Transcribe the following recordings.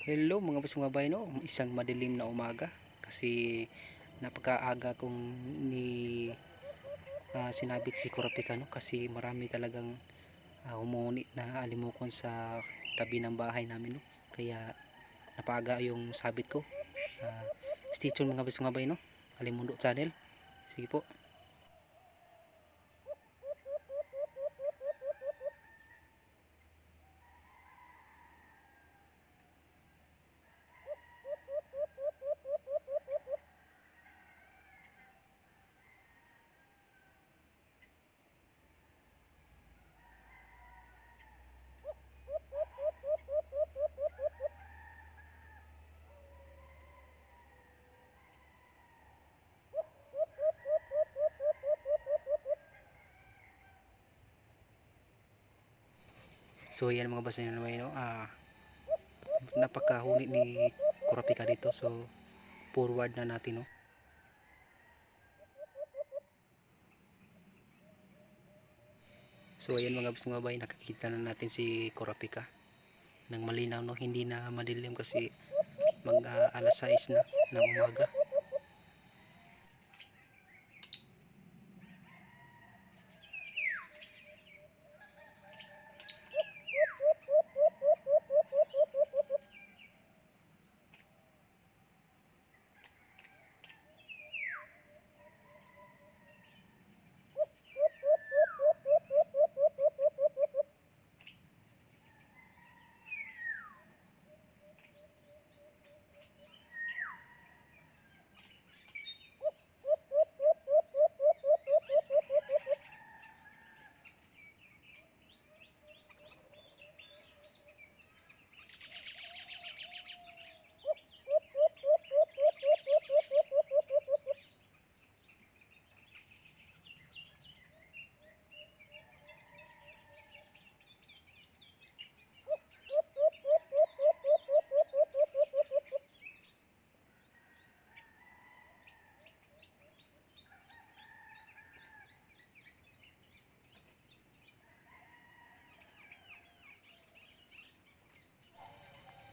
Hello mga boss mga bay, no? Isang madilim na umaga kasi napakaaga kong ni sinabit si Kurapika, no? Kasi marami talagang humuni na alimukon sa tabi ng bahay namin, no? Kaya napaaga yung sabit ko. Stay tuned mga boss mga bay, no? Alimundo channel. Sige po. So yan mga boss mga bay, no? Napakahuli ni Kurapika dito, so forward na natin, no? So ayan mga boss mga bay, nakikita na natin si Kurapika ng malinaw, no? Hindi na madilim kasi mag alas 6 na ng umaga.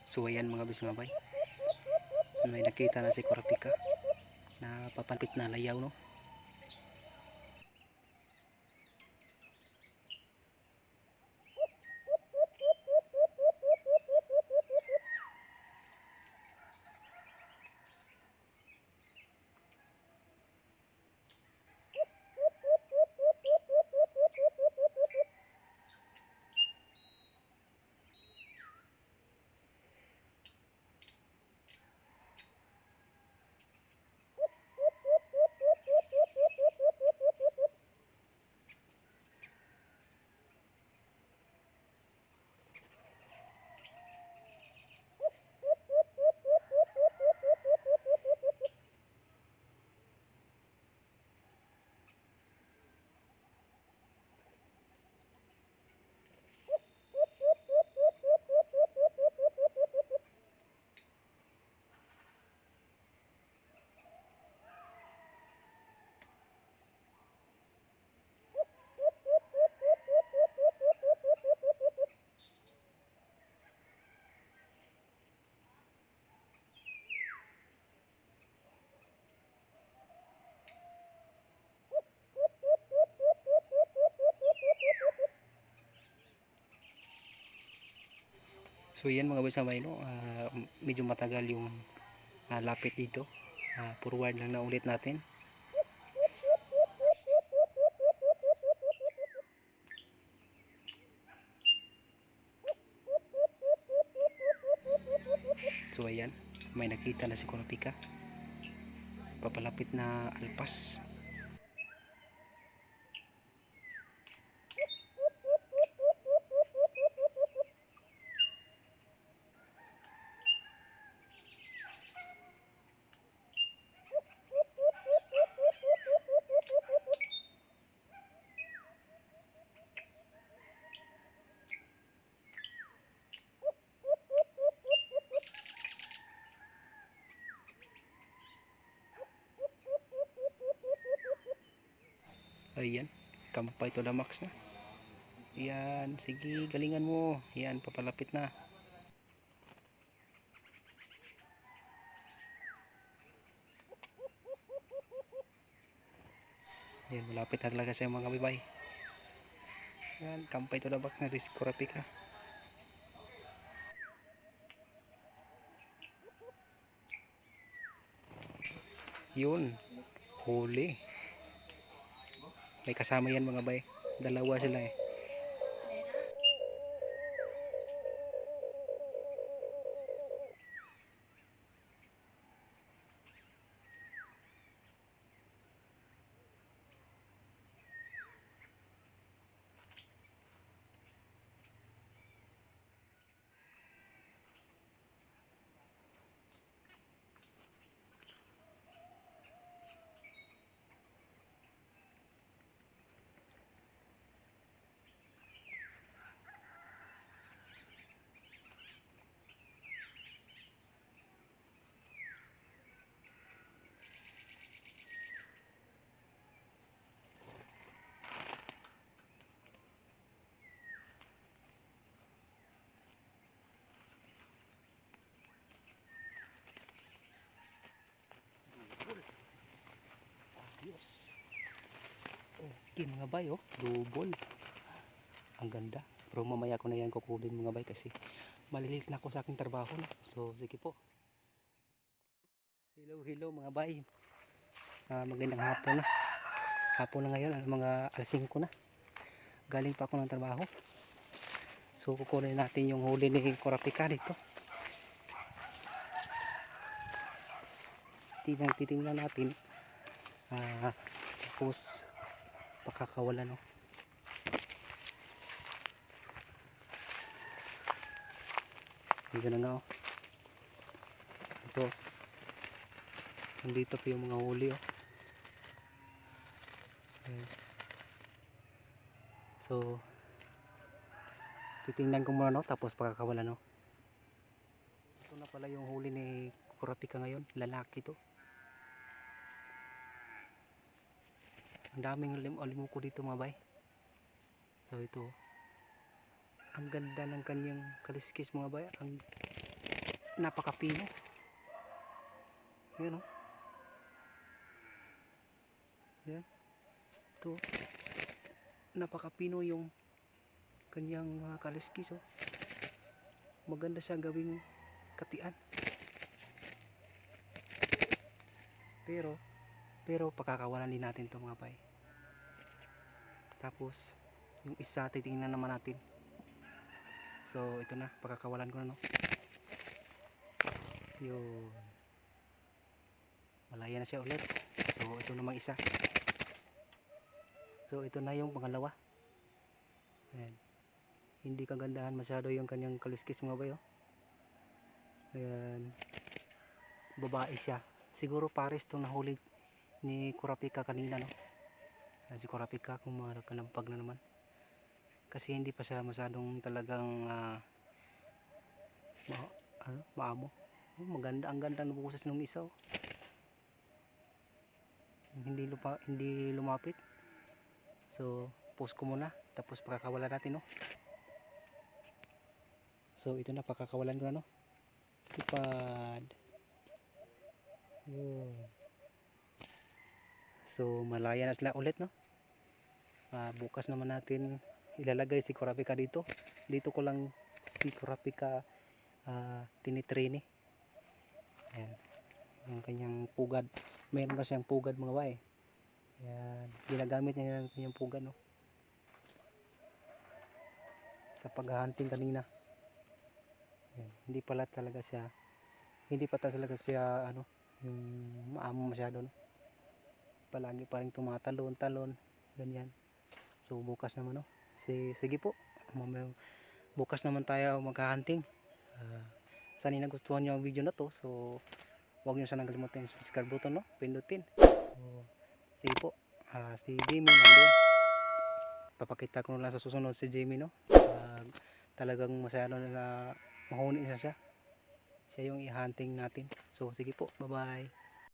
So ayan mga bis mga bay, may nakita na si Kurapika na papalpit na layaw, no? So yan mga boss may, no? Medyo matagal yung lapit dito. Forward lang na ulit natin. So ayan, may nakita na si Kurapika, papalapit na alpas. Ayan, kampay to the max na. Yan, sige, galingan mo. Yan, papalapit na. Yan, malapit na talaga siya mga kabibay. Yan, kampay to dabak na ris kurapika. Yun, huli. May kasama yan mga bay. Dalawa sila eh. Okay mga bay, oh, double. Ang ganda. Pero mamaya ko na yan kukunin mga bay kasi malilit na ako sa aking trabaho. No? So sige po. Hello mga bay. Magandang hapon na. Hapon na ngayon, mga alas 5 na. Galing pa ako ng trabaho. So kukunin natin yung huli ni kurapika dito. Titingnan natin. Tapos pakakawalan, no. Hindi na oh. Ito. Nandito pa yung mga huli, oh. Okay. So titingnan ko muna, no, tapos pakakawalan, no. Ito na pala yung huli ni kurapika ngayon, lalaki to. Ang daming alimuko dito mga bay. So ito, ang ganda ng kanyang kaliskis mga bay, ang napakapino. Yan, oh. Yan. Ito, napakapino yung kanyang kaliskis, oh. Maganda siya gawing katian. Pero pakakawalan din natin to mga bay. Tapos yung isa titingnan naman natin. So ito na, pakakawalan ko na, no. Yun, malaya na siya ulit. So ito namang isa. So ito na yung pangalawa. Ayan. Hindi kagandahan masyado yung kanyang kaliskis mga bay, oh. Ayan, babae siya. Siguro pares itong nahuli ni kurapika kanina, no. Si kurapika kumakalampag na naman. Kasi hindi pa siya masyadong talagang maamo. Maganda, ang ganda ng boses ng isa, oh. Hindi lumapit. So post ko muna, tapos pakakawalan natin, no. So ito na, pakakawalan ko na, no. Sipad. Yun. So malaya na sila ulit, no. Bukas naman natin ilalagay si kurapika dito. Dito ko lang si kurapika tinitrain, eh. Ayan, ang kanyang pugad. Meron na siyang pugad mga bay. Ayan, ginagamit niya yung kanyang pugad, no, sa paghahunting kanina. Ayan, hindi pa talaga siya ano, yung maamo masyado, no. Palagi pa rin tumatalon ganyan. So bukas naman, no. Sige po, bukas naman tayo maghahunting. Sana nagustuhan nyo ang video na to. So huwag nyo sanang kalimutan yung subscribe button, no, pindutin. So sige po, si Jamie nandun. Papakita ko na lang sa susunod si Jamie, no. Talagang masyado na mahuni siya. Siya yung i-hunting natin. So sige po, bye bye.